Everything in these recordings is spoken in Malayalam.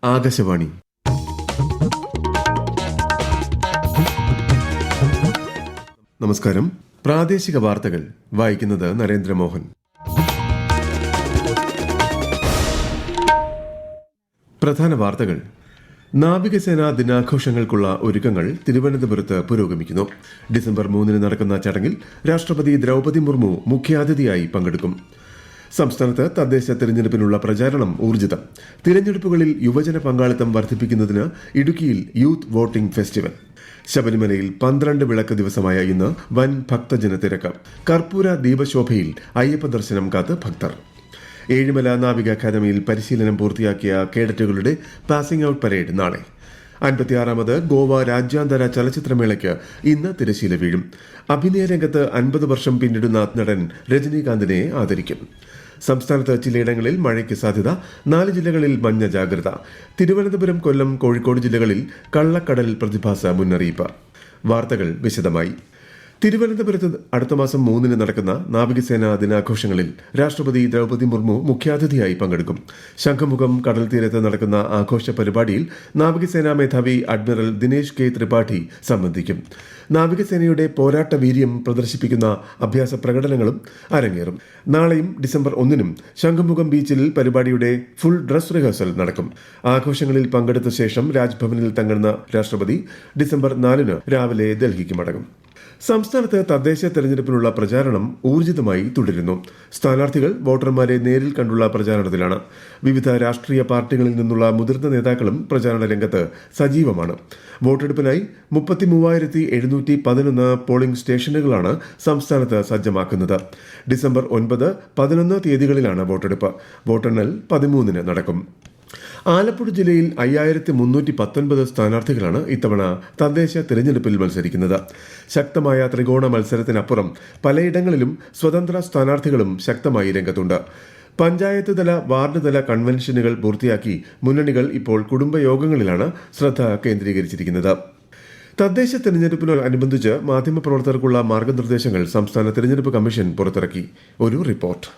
ആകാശവാണി. നമസ്കാരം. പ്രാദേശിക വാർത്തകൾ വായിക്കുന്നത് നരേന്ദ്രമോഹൻ. പ്രധാന വാർത്തകൾ. നാവികസേനാ ദിനാഘോഷങ്ങൾക്കുള്ള ഒരുക്കങ്ങൾ തിരുവനന്തപുരത്ത് പുരോഗമിക്കുന്നു. ഡിസംബർ 3 നടക്കുന്ന ചടങ്ങിൽ രാഷ്ട്രപതി ദ്രൗപദി മുർമു മുഖ്യാതിഥിയായി പങ്കെടുക്കും. സംസ്ഥാനത്ത് തദ്ദേശ തെരഞ്ഞെടുപ്പിനുള്ള പ്രചാരണം ഊർജിതം. തിരഞ്ഞെടുപ്പുകളിൽ യുവജന പങ്കാളിത്തം വർദ്ധിപ്പിക്കുന്നതിന് ഇടുക്കിയിൽ യൂത്ത് വോട്ടിംഗ് ഫെസ്റ്റിവൽ. ശബരിമലയിൽ 12 വിളക്ക് ദിവസമായ ഇന്ന് വൻ ഭക്തജന തിരക്ക്. കർപ്പൂര ദീപശോഭയിൽ അയ്യപ്പ ദർശനം കാത്ത് ഭക്തർ. ഏഴിമല നാവിക അക്കാദമിയിൽ പരിശീലനം പൂർത്തിയാക്കിയ കേഡറ്റുകളുടെ പാസിംഗ് ഔട്ട് പരേഡ് നാളെ. 56ാമത് ഗോവ രാജ്യാന്തര ചലച്ചിത്രമേളയ്ക്ക് ഇന്ന് തിരശ്ശീല വീഴും. അഭിനയ രംഗത്ത് 50 വർഷം പിന്നിടുന്ന നടൻ രജനീകാന്തിനെ ആദരിക്കും. സംസ്ഥാനത്ത് ചിലയിടങ്ങളിൽ മഴയ്ക്ക് സാധ്യത. 4 ജില്ലകളിൽ മഞ്ഞ ജാഗ്രത. തിരുവനന്തപുരം, കൊല്ലം, കോഴിക്കോട് ജില്ലകളിൽ കള്ളക്കടൽ പ്രതിഭാസ മുന്നറിയിപ്പ്. വാർത്തകൾ വിശദമായി. തിരുവനന്തപുരത്ത് അടുത്ത മാസം 3 നടക്കുന്ന നാവികസേനാ ദിനാഘോഷങ്ങളിൽ രാഷ്ട്രപതി ദ്രൗപദി മുർമു മുഖ്യാതിഥിയായി പങ്കെടുക്കും. ശംഖുമുഖം കടൽ തീരത്ത് നടക്കുന്ന ആഘോഷ പരിപാടിയിൽ നാവികസേനാ മേധാവി അഡ്മിറൽ ദിനേശ് കെ ത്രിപാഠി സംബന്ധിക്കും. നാവികസേനയുടെ പോരാട്ട വീര്യം പ്രദർശിപ്പിക്കുന്ന അഭ്യാസ പ്രകടനങ്ങളും അരങ്ങേറും. നാളെയും ഡിസംബർ 1 ശംഖുമുഖം ബീച്ചിൽ പരിപാടിയുടെ ഫുൾ ഡ്രസ് റിഹേഴ്സൽ നടക്കും. ആഘോഷങ്ങളിൽ പങ്കെടുത്ത ശേഷം രാജ്ഭവനിൽ തങ്ങുന്ന രാഷ്ട്രപതി ഡിസംബർ 4 രാവിലെ ഡൽഹിക്ക് മടങ്ങും. സംസ്ഥാനത്ത് തദ്ദേശ തെരഞ്ഞെടുപ്പിനുള്ള പ്രചാരണം ഊർജിതമായി തുടരുന്നു. സ്ഥാനാർത്ഥികൾ വോട്ടർമാരെ നേരിൽ കണ്ടുള്ള പ്രചാരണത്തിലാണ്. വിവിധ രാഷ്ട്രീയ പാർട്ടികളിൽ നിന്നുള്ള മുതിർന്ന നേതാക്കളും പ്രചാരണ രംഗത്ത് സജീവമാണ്. വോട്ടെടുപ്പിനായി 33,711 പോളിംഗ് സ്റ്റേഷനുകളാണ് സംസ്ഥാനത്ത് സജ്ജമാക്കുന്നത്. ഡിസംബർ 9, 11 തീയതികളിലാണ് വോട്ടെടുപ്പ്. വോട്ടെണ്ണൽ 13 നടക്കും. ആലപ്പുഴ ജില്ലയിൽ 5319 സ്ഥാനാർത്ഥികളാണ് ഇത്തവണ തദ്ദേശ തിരഞ്ഞെടുപ്പിൽ മത്സരിക്കുന്നത്. ശക്തമായ ത്രികോണ മത്സരത്തിനപ്പുറം പലയിടങ്ങളിലും സ്വതന്ത്ര സ്ഥാനാർത്ഥികളും ശക്തമായി രംഗത്തുണ്ട്. പഞ്ചായത്ത് തല, വാർഡ് തല കൺവെൻഷനുകൾ പൂർത്തിയാക്കി മുന്നണികൾ ഇപ്പോൾ കുടുംബയോഗങ്ങളിലാണ് ശ്രദ്ധ കേന്ദ്രീകരിച്ചിരിക്കുന്നത്. തദ്ദേശ തിരഞ്ഞെടുപ്പിനോടനുബന്ധിച്ച് മാധ്യമപ്രവർത്തകർക്കുള്ള മാർഗനിർദ്ദേശങ്ങൾ സംസ്ഥാന തിരഞ്ഞെടുപ്പ് കമ്മീഷൻ പുറത്തിറക്കി. ഒരു റിപ്പോർട്ട്.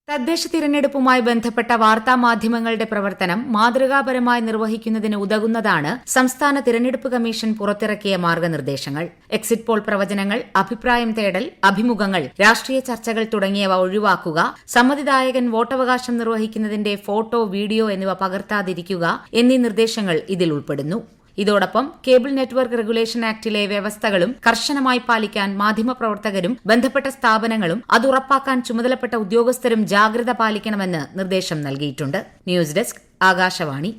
തദ്ദേശ തിരഞ്ഞെടുപ്പുമായി ബന്ധപ്പെട്ട വാർത്താമാധ്യമങ്ങളുടെ പ്രവർത്തനം മാതൃകാപരമായി നിർവഹിക്കുന്നതിന് ഉതകുന്നതാണ് സംസ്ഥാന തിരഞ്ഞെടുപ്പ് കമ്മീഷൻ പുറത്തിറക്കിയ മാർഗനിർദ്ദേശങ്ങൾ. എക്സിറ്റ് പോൾ പ്രവചനങ്ങൾ, അഭിപ്രായം തേടൽ, അഭിമുഖങ്ങൾ, രാഷ്ട്രീയ ചർച്ചകൾ തുടങ്ങിയവ ഒഴിവാക്കുക, സമ്മതിദായകൻ വോട്ടവകാശം നിർവഹിക്കുന്നതിന്റെ ഫോട്ടോ, വീഡിയോ എന്നിവ പകർത്താതിരിക്കുക എന്നീ നിർദ്ദേശങ്ങൾ ഇതിൽ ഉൾപ്പെടുന്നു. ഇതോടൊപ്പം കേബിൾ നെറ്റ്വർക്ക് റെഗുലേഷൻ ആക്ടിലെ വ്യവസ്ഥകളും കർശനമായി പാലിക്കാൻ മാധ്യമപ്രവർത്തകരും ബന്ധപ്പെട്ട സ്ഥാപനങ്ങളും അത് ഉറപ്പാക്കാൻ ചുമതലപ്പെട്ട ഉദ്യോഗസ്ഥരും ജാഗ്രത പാലിക്കണമെന്ന് നിർദ്ദേശം നൽകിയിട്ടുണ്ട്. News desk, Akashvani.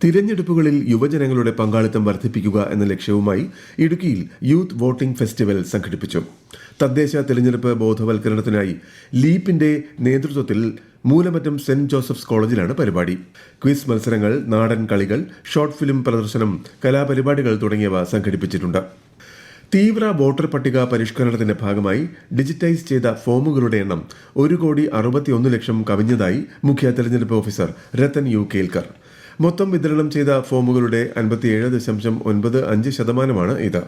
തിരഞ്ഞെടുപ്പുകളിൽ യുവജനങ്ങളുടെ പങ്കാളിത്തം വർദ്ധിപ്പിക്കുക എന്ന ലക്ഷ്യവുമായി ഇടുക്കിയിൽ യൂത്ത് വോട്ടിംഗ് ഫെസ്റ്റിവൽ സംഘടിപ്പിച്ചു. തദ്ദേശ തിരഞ്ഞെടുപ്പ് ബോധവൽക്കരണത്തിനായി ലീപ്പിന്റെ നേതൃത്വത്തിൽ മൂലമറ്റം സെന്റ് ജോസഫ്സ് കോളേജിലാണ് പരിപാടി. ക്വിസ് മത്സരങ്ങൾ, നാടൻ കളികൾ, ഷോർട്ട് ഫിലിം പ്രദർശനം, കലാപരിപാടികൾ തുടങ്ങിയവ സംഘടിപ്പിച്ചിട്ടുണ്ട്. തീവ്ര വോട്ടർ പട്ടിക പരിഷ്കരണത്തിന്റെ ഭാഗമായി ഡിജിറ്റൈസ് ചെയ്ത ഫോമുകളുടെ എണ്ണം 1,61,00,000 കവിഞ്ഞതായി മുഖ്യ തെരഞ്ഞെടുപ്പ് ഓഫീസർ രത്തൻ യു കേൽക്കർ. മൊത്തം വിതരണം ചെയ്ത ഫോമുകളുടെ 57.95% ഇത്.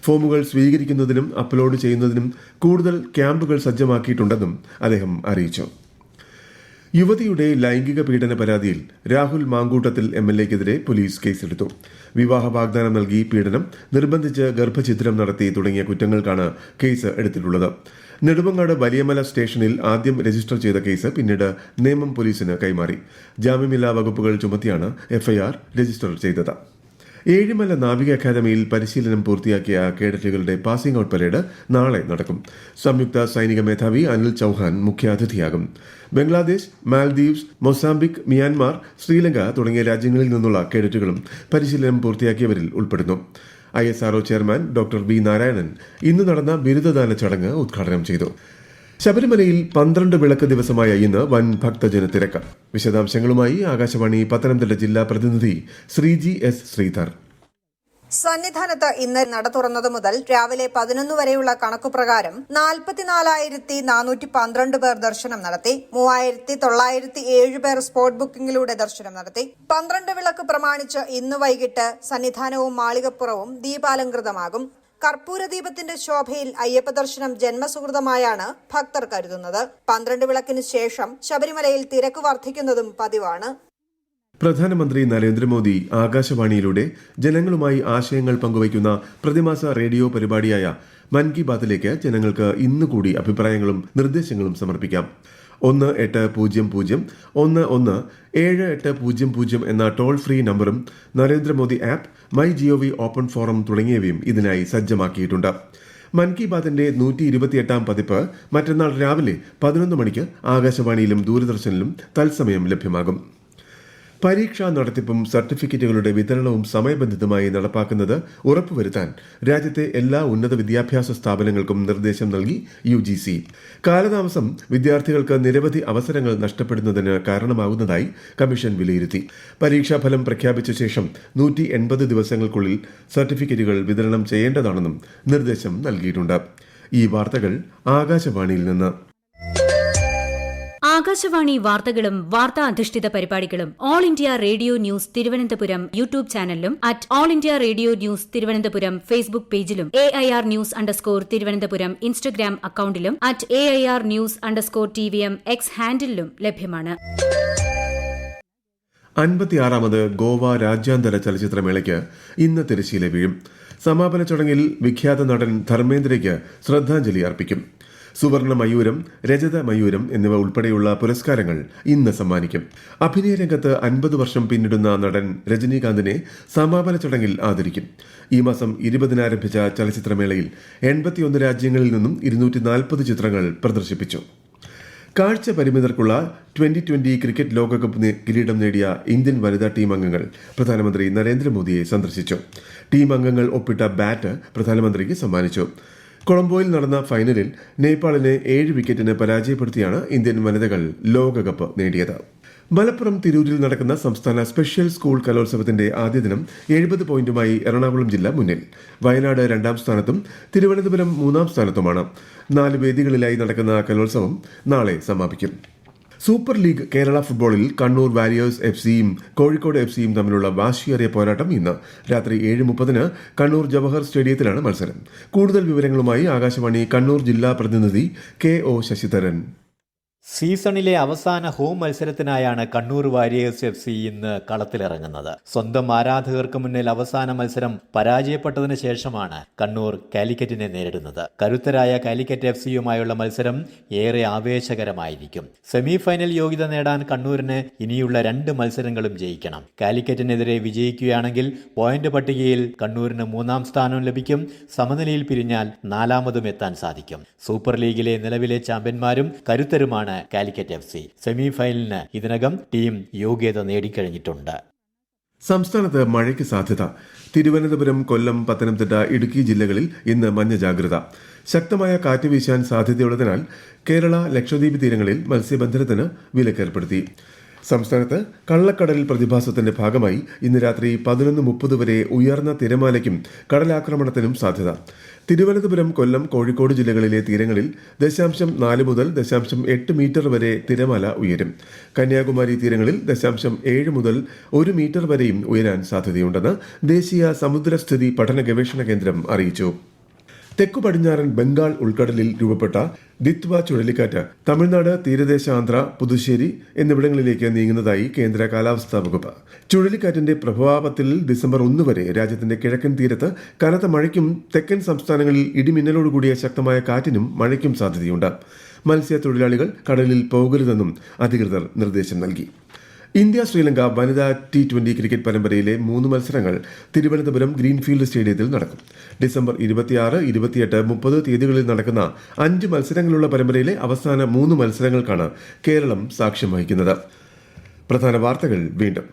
ഫോമുകൾ സ്വീകരിക്കുന്നതിനും അപ്ലോഡ് ചെയ്യുന്നതിനും കൂടുതൽ ക്യാമ്പുകൾ സജ്ജമാക്കിയിട്ടുണ്ടെന്നും അദ്ദേഹം അറിയിച്ചു. യുവതിയുടെ ലൈംഗിക പീഡന പരാതിയിൽ രാഹുൽ മാങ്കൂട്ടത്തിൽ MLAക്കെതിരെ പോലീസ് കേസെടുത്തു. വിവാഹ വാഗ്ദാനം നൽകി പീഡനം, നിർബന്ധിച്ച് ഗർഭഛിദ്രം നടത്തി തുടങ്ങിയ കുറ്റങ്ങൾക്കാണ് കേസ് എടുത്തിട്ടുള്ളത്. നെടുമങ്ങാട് വലിയമല സ്റ്റേഷനിൽ ആദ്യം രജിസ്റ്റർ ചെയ്ത കേസ് പിന്നീട് നേമം പോലീസിന് കൈമാറി. ജാമ്യമില്ലാ വകുപ്പുകൾ ചുമത്തിയാണ് FIR രജിസ്റ്റർ ചെയ്തത്. ഏഴിമല നാവിക അക്കാദമിയിൽ പരിശീലനം പൂർത്തിയാക്കിയ കേഡറ്റുകളുടെ പാസിംഗ് ഔട്ട് പരേഡ് നാളെ നടക്കും. സംയുക്ത സൈനിക മേധാവി അനിൽ ചൌഹാൻ മുഖ്യാതിഥിയാകും. ബംഗ്ലാദേശ്, മാൽദീവ്സ്, മൊസാംബിക്, മ്യാൻമാർ, ശ്രീലങ്ക തുടങ്ങിയ രാജ്യങ്ങളിൽ നിന്നുള്ള കേഡറ്റുകളും പരിശീലനം പൂർത്തിയാക്കിയവരിൽ ഉൾപ്പെടുന്നു. ISRO chairman doctor B. Narayanan ഇന്ന് നടന്ന ബിരുദദാന ചടങ്ങ് ഉദ്ഘാടനം ചെയ്തു. ശബരിമലയിൽ 12 വിളക്ക് ദിവസമായ ഇന്ന് വൻ ഭക്തജന തിരക്ക്. വിശദാംശങ്ങളുമായി ആകാശവാണി പത്തനംതിട്ട ജില്ലാ പ്രതിനിധി ശ്രീജി S. ശ്രീധർ. സന്നിധാനത്ത് ഇന്ന് നട തുറന്നതു മുതൽ രാവിലെ 11 വരെയുള്ള കണക്കുപ്രകാരം 44,412 പേർ ദർശനം നടത്തി. 3,907 പേർ സ്പോട്ട് ബുക്കിംഗിലൂടെ ദർശനം നടത്തി. 12 വിളക്ക് പ്രമാണിച്ച് ഇന്ന് വൈകിട്ട് സന്നിധാനവും മാളികപ്പുറവും ദീപാലങ്കൃതമാകും. കർപ്പൂരദീപത്തിന്റെ ശോഭയിൽ അയ്യപ്പ ദർശനം ജന്മസുഹൃതമായാണ് ഭക്തർ കരുതുന്നത്. 12 വിളക്കിന് ശേഷം ശബരിമലയിൽ തിരക്ക് വർദ്ധിക്കുന്നതും പതിവാണ്. പ്രധാനമന്ത്രി നരേന്ദ്രമോദി ആകാശവാണിയിലൂടെ ജനങ്ങളുമായി ആശയങ്ങൾ പങ്കുവയ്ക്കുന്ന പ്രതിമാസ റേഡിയോ പരിപാടിയായ മൻ കി ബാത്തിലേക്ക് ജനങ്ങൾക്ക് ഇന്നുകൂടി അഭിപ്രായങ്ങളും നിർദ്ദേശങ്ങളും സമർപ്പിക്കാം. 1800-11-7800 എന്ന ടോൾ ഫ്രീ നമ്പറും Narendra Modi app, my G O V open forum തുടങ്ങിയവയും ഇതിനായി സജ്ജമാക്കിയിട്ടുണ്ട്. മൻ കി ബാത്തിന്റെ 128-ാം പതിപ്പ് മറ്റന്നാൾ രാവിലെ 11 മണിക്ക് ആകാശവാണിയിലും ദൂരദർശനിലും തത്സമയം ലഭ്യമാകും. പരീക്ഷാ നടത്തിപ്പും സർട്ടിഫിക്കറ്റുകളുടെ വിതരണവും സമയബന്ധിതമായി നടപ്പാക്കുന്നത് ഉറപ്പുവരുത്താൻ രാജ്യത്തെ എല്ലാ ഉന്നത വിദ്യാഭ്യാസ സ്ഥാപനങ്ങൾക്കും നിർദ്ദേശം നൽകി UGC. കാലതാമസം വിദ്യാർത്ഥികൾക്ക് നിരവധി അവസരങ്ങൾ നഷ്ടപ്പെടുന്നതിന് കാരണമാകുന്നതായി കമ്മീഷൻ വിലയിരുത്തി. പരീക്ഷാഫലം പ്രഖ്യാപിച്ച ശേഷം 180 ദിവസങ്ങൾക്കുള്ളിൽ സർട്ടിഫിക്കറ്റുകൾ വിതരണം ചെയ്യേണ്ടതാണെന്നും നിർദ്ദേശം നൽകിയിട്ടുണ്ട്. ഈ വാർത്തകൾ ആകാശവാണിയിൽ നിന്ന്. ആകാശവാണി വാർത്തകളും വാർത്താ അധിഷ്ഠിത പരിപാടികളും All India Radio news Thiruvananthapuram YouTube ചാനലിലും at All India Radio news Thiruvananthapuram Facebook പേജിലും AIR ന്യൂസ് _ ഇൻസ്റ്റഗ്രാം അക്കൌണ്ടിലും at AIR news _ TVM X ഹാൻഡിലും ലഭ്യമാണ്. 56ാമത് ഗോവ രാജ്യാന്തര ചലച്ചിത്രമേളയ്ക്ക് ഇന്ന് തിരശ്ശീല വീഴും. സമാപന ചടങ്ങിൽ വിഖ്യാത നടൻ ധർമ്മേന്ദ്രയ്ക്ക് ശ്രദ്ധാഞ്ജലി അർപ്പിക്കും. സുവർണ മയൂരം, രജത മയൂരം എന്നിവ ഉൾപ്പെടെയുള്ള പുരസ്കാരങ്ങൾ ഇന്ന് സമ്മാനിക്കും. അഭിനയ രംഗത്ത് 50 വർഷം പിന്നിടുന്ന നടൻ രജനീകാന്തിനെ സമാപന ചടങ്ങിൽ ആദരിക്കും. ഈ മാസം 20-ന് ആരംഭിച്ച ചലച്ചിത്രമേളയിൽ 81 രാജ്യങ്ങളിൽ നിന്നും 240 ചിത്രങ്ങൾ പ്രദർശിപ്പിച്ചു. കാഴ്ച പരിമിതർക്കുള്ള 2020 ക്രിക്കറ്റ് ലോകകപ്പ് കിരീടം നേടിയ ഇന്ത്യൻ വനിതാ ടീം അംഗങ്ങൾ പ്രധാനമന്ത്രി നരേന്ദ്രമോദിയെ സന്ദർശിച്ചു. ടീം അംഗങ്ങൾ ഒപ്പിട്ട ബാറ്റ് പ്രധാനമന്ത്രിക്ക് സമ്മാനിച്ചു. കൊളംബോയിൽ നടന്ന ഫൈനലിൽ നേപ്പാളിനെ 7 വിക്കറ്റിന് പരാജയപ്പെടുത്തിയാണ് ഇന്ത്യൻ വനിതകൾ ലോകകപ്പ് നേടിയത്. മലപ്പുറം തിരൂരിൽ നടക്കുന്ന സംസ്ഥാന സ്പെഷ്യൽ സ്കൂൾ കലോത്സവത്തിന്റെ ആദ്യ ദിനം 70 പോയിന്റുമായി എറണാകുളം ജില്ല മുന്നിൽ. വയനാട് 2ാം സ്ഥാനത്തും തിരുവനന്തപുരം 3ാം സ്ഥാനത്തുമാണ്. 4 വേദികളിലായി നടക്കുന്ന കലോത്സവം നാളെ സമാപിക്കും. സൂപ്പർ ലീഗ് കേരള ഫുട്ബോളിൽ കണ്ണൂർ വാരിയേഴ്സ് FCയും കോഴിക്കോട് FCയും തമ്മിലുള്ള വാശിയേറിയ പോരാട്ടം ഇന്ന് രാത്രി 7:30-ന് കണ്ണൂർ ജവഹർ സ്റ്റേഡിയത്തിലാണ് മത്സരം. കൂടുതൽ വിവരങ്ങളുമായി ആകാശവാണി കണ്ണൂർ ജില്ലാ പ്രതിനിധി KO ശശിധരൻ. സീസണിലെ അവസാന ഹോം മത്സരത്തിനായാണ് കണ്ണൂർ വാരിയേഴ്സ് FC ഇന്ന് കളത്തിലിറങ്ങുന്നത്. സ്വന്തം ആരാധകർക്ക് മുന്നിൽ അവസാന മത്സരം പരാജയപ്പെട്ടതിന് ശേഷമാണ് കണ്ണൂർ കാലിക്കറ്റിനെ നേരിടുന്നത്. കരുത്തരായ കാലിക്കറ്റ് FCയുമായുള്ള മത്സരം ഏറെ ആവേശകരമായിരിക്കും. സെമി ഫൈനൽ യോഗ്യത നേടാൻ കണ്ണൂരിന് ഇനിയുള്ള 2 മത്സരങ്ങളും ജയിക്കണം. കാലിക്കറ്റിനെതിരെ വിജയിക്കുകയാണെങ്കിൽ പോയിന്റ് പട്ടികയിൽ കണ്ണൂരിന് 3ാം സ്ഥാനം ലഭിക്കും. സമനിലയിൽ പിരിഞ്ഞാൽ 4ാമതും എത്താൻ സാധിക്കും. സൂപ്പർ ലീഗിലെ നിലവിലെ ചാമ്പ്യന്മാരും കരുത്തരുമാണ് കാലിക്കറ്റ് FC. സെമി ഫൈനലിന് ഇതിനകം ടീം യോഗ്യത നേടിക്കഴിഞ്ഞിട്ടുണ്ട്. സംസ്ഥാനത്ത് മഴയ്ക്ക് സാധ്യത. തിരുവനന്തപുരം, കൊല്ലം, പത്തനംതിട്ട, ഇടുക്കി ജില്ലകളിൽ ഇന്ന് മഞ്ഞ ജാഗ്രത. ശക്തമായ കാറ്റ് വീശാൻ സാധ്യതയുള്ളതിനാൽ കേരള, ലക്ഷദ്വീപ് തീരങ്ങളിൽ മത്സ്യബന്ധനത്തിന് വിലക്കേർപ്പെടുത്തി. സംസ്ഥാനത്ത് കള്ളക്കടൽ പ്രതിഭാസത്തിന്റെ ഭാഗമായി ഇന്ന് രാത്രി 11:30 വരെ ഉയർന്ന തിരമാലയ്ക്കും കടലാക്രമണത്തിനും സാധ്യത. തിരുവനന്തപുരം, കൊല്ലം, കോഴിക്കോട് ജില്ലകളിലെ തീരങ്ങളിൽ 0.4 മുതൽ 0.8 മീറ്റർ വരെ തിരമാല ഉയരും. കന്യാകുമാരി തീരങ്ങളിൽ 0.7 മുതൽ 1 മീറ്റർ വരെയും ഉയരാൻ സാധ്യതയുണ്ടെന്ന് ദേശീയ സമുദ്രസ്ഥിതി പഠന ഗവേഷണ കേന്ദ്രം അറിയിച്ചു. തെക്കു പടിഞ്ഞാറൻ ബംഗാൾ ഉൾക്കടലിൽ രൂപപ്പെട്ട ദിത്വ ചുഴലിക്കാറ്റ് തമിഴ്നാട്, തീരദേശ ആന്ധ്ര, പുതുശ്ശേരി എന്നിവിടങ്ങളിലേക്ക് നീങ്ങുന്നതായി കേന്ദ്ര കാലാവസ്ഥാ വകുപ്പ്. ചുഴലിക്കാറ്റിന്റെ പ്രഭാവത്തിൽ ഡിസംബർ 1 വരെ രാജ്യത്തിന്റെ കിഴക്കൻ തീരത്ത് കനത്ത മഴയ്ക്കും തെക്കൻ സംസ്ഥാനങ്ങളിൽ ഇടിമിന്നലോടുകൂടിയ ശക്തമായ കാറ്റിനും മഴയ്ക്കും സാധ്യതയുണ്ട്. മത്സ്യത്തൊഴിലാളികൾ കടലിൽ പോകരുതെന്നും അധികൃതർ നിർദ്ദേശം നൽകി. ഇന്ത്യ ശ്രീലങ്ക വനിതാ T20 ക്രിക്കറ്റ് പരമ്പരയിലെ 3 മത്സരങ്ങൾ തിരുവനന്തപുരം ഗ്രീൻഫീൽഡ് സ്റ്റേഡിയത്തിൽ നടക്കും. ഡിസംബർ 26, 28, 30 തീയതികളിൽ നടക്കുന്ന 5 മത്സരങ്ങളുള്ള പരമ്പരയിലെ അവസാന 3 മത്സരങ്ങൾക്കാണ് കേരളം സാക്ഷ്യം വഹിക്കുന്നത്. പ്രധാന വാർത്തകൾ വീണ്ടും.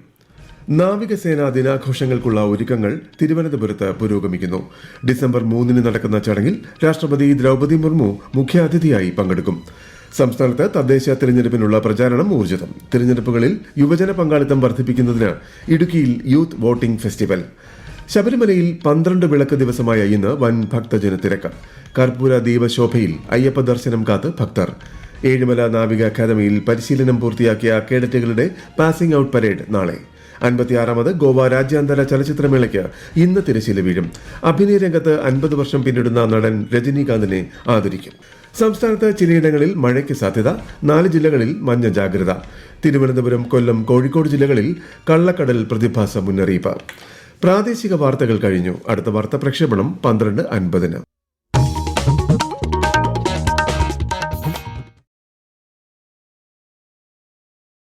നാവികസേനാ ദിനാഘോഷങ്ങൾക്കുള്ള ഒരുക്കങ്ങൾ തിരുവനന്തപുരത്ത് പുരോഗമിക്കുന്നു. ഡിസംബർ 3-ന് നടക്കുന്ന ചടങ്ങിൽ രാഷ്ട്രപതി ദ്രൗപദി മുർമു മുഖ്യാതിഥിയായി പങ്കെടുക്കും. സംസ്ഥാനത്ത് തദ്ദേശ തിരഞ്ഞെടുപ്പിനുള്ള പ്രചാരണം ഊർജിതം. തിരഞ്ഞെടുപ്പുകളിൽ യുവജന പങ്കാളിത്തം വർദ്ധിപ്പിക്കുന്നതിന് ഇടുക്കിയിൽ യൂത്ത് വോട്ടിംഗ് ഫെസ്റ്റിവൽ. ശബരിമലയിൽ 12 വിളക്ക് ദിവസമായ ഇന്ന് വൻ ഭക്തജന തിരക്ക്. കർപ്പൂര ദീപശോഭയിൽ അയ്യപ്പ ദർശനം കാത്ത് ഭക്തർ. ഏഴിമല നാവിക അക്കാദമിയിൽ പരിശീലനം പൂർത്തിയാക്കിയ കേഡറ്റുകളുടെ പാസിംഗ് ഔട്ട് പരേഡ് നാളെ. 56ാമത് ഗോവ രാജ്യാന്തര ചലച്ചിത്രമേളയ്ക്ക് ഇന്ന് തിരശ്ശീല വീഴും. അഭിനയ രംഗത്ത് 50 വർഷം പിന്നിടുന്ന നടൻ രജനീകാന്തിനെ ആദരിക്കും. സംസ്ഥാനത്ത് ചിലയിടങ്ങളിൽ മഴയ്ക്ക് സാധ്യത 4 ജില്ലകളിൽ മഞ്ഞ ജാഗ്രത. തിരുവനന്തപുരം, കൊല്ലം, കോഴിക്കോട് ജില്ലകളിൽ കള്ളക്കടൽ പ്രതിഭാസ മുന്നറിയിപ്പ്. പ്രാദേശിക വാർത്തകൾ കഴിഞ്ഞു. അടുത്ത വാർത്താ പ്രക്ഷേപണം 12:50.